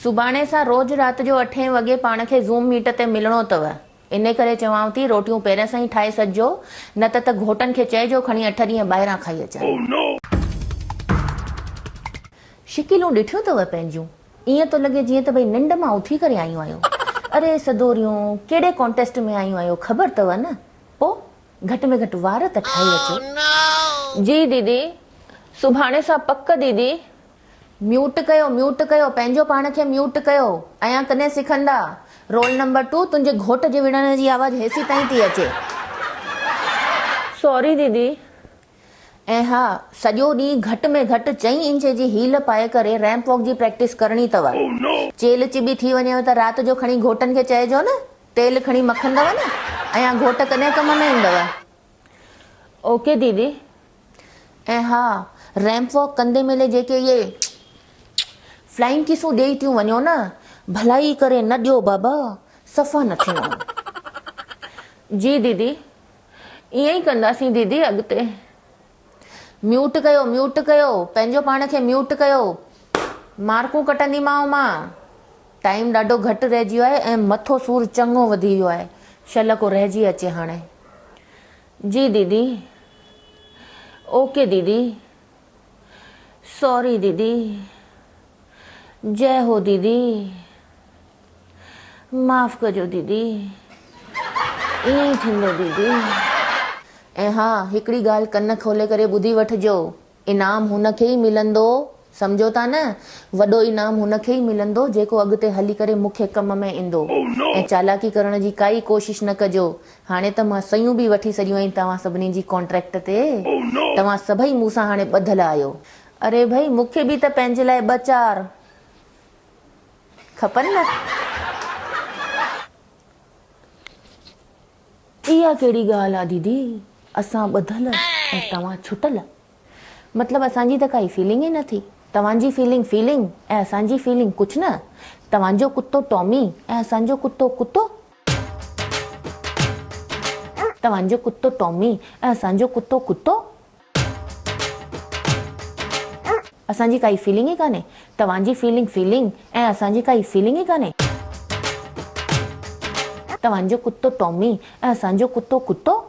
सुभाणे सां रोज़ राति जो 8 वॻे पाण खे ज़ूम मीट ते मिलणो अथव। इन करे चवांव थी रोटियूं पहिरियों सां ई ठाहे छॾिजो, न त घोटनि खे चइजो खणी 8 ॾींहं ॿाहिरां खाई अचनि। शिकिलूं ॾिठियूं अथव पंहिंजूं, ईअं थो लॻे जीअं त भई निंड मां उथी करे आयूं आहियो। अरे सदोरियूं, कहिड़े कॉन्टेस्ट में आयूं आहियो ख़बर अथव न? पोइ घटि में घटि वार त ठाहे अचो। जी दीदी, सुभाणे सां पक दीदी। म्यूट कयो पंहिंजो पाण खे म्यूट कयो। अयां कॾहिं सिखंदा। रोल नंबर 2 तुंहिंजे घोट जे विढ़ण जी आवाज़ हेसी ताईं थी अचे। सॉरी दीदी। ऐं हा, सॼो ॾींहुं घटि में घटि 4 इंच जी हील पाए करे रैंप वॉक जी प्रैक्टिस करणी अथव। चेल चिबी थी वञेव त राति जो खणी घोटनि खे चइजो न, तेल खणी मखंदव न, अयां घोट कॾहिं कम में ईंदव। ओके दीदी। ऐं हा, रैंप वॉक कंदे महिल जेके इहे फ्लाइंग किसूं ॾेई थियूं वञो न, भलाई करे न ॾियो बाबा, सफ़ा न थियूं। जी दीदी, ईअं ई कंदासीं दीदी अॻिते। म्यूट कयो पंहिंजो पाण खे म्यूट कयो। मार्कूं कटंदीमांव मां। टाइम ॾाढो घटि रहिजी वियो आहे ऐं मथो सूर चङो वधी वियो आहे। शलको रहिजी अचे हाणे। जी दीदी। ओके दीदी। सॉरी दीदी। जय हो दीदी। माफ़ कजो दीदी। ईअं थींदो दीदी। ऐं हा, हिकिड़ी ॻाल्हि कन खोले करे ॿुधी वठिजो। इनाम हुनखे ई मिलंदो, सम्झो था न, वॾो इनाम हुनखे ई मिलंदो जेको अॻिते हली करे मूंखे कम में ईंदो। ऐं चालाकी करण जी काई कोशिश न कजो। हाणे त मां सयूं बि वठी छॾियूं आहिनि तव्हां सभिनी जी कॉन्ट्रैक्ट ते। तव्हां सभई मूंसां हाणे ॿधल आहियो। अरे भाई, मूंखे बि त पंहिंजे लाइ 2-4 खपनि न। इहा कहिड़ी ॻाल्हि आहे दीदी? असां ॿधल ऐं तव्हां छुटल? मतिलबु असांजी त काई फीलिंग ई न थी। तव्हांजी फीलिंग ऐं असांजी फीलिंग कुझु न। तव्हांजो कुतो टॉमी ऐं असांजो कुतो। तव्हांजो कुतो टॉमी ऐं असांजो कुतो। असांजी काई फीलिंग ई कान्हे। तव्हांजी फीलिंग ऐं असांजी काई फीलिंग ई कान्हे। तव्हांजो कुतो टॉमी ऐं असांजो कुतो।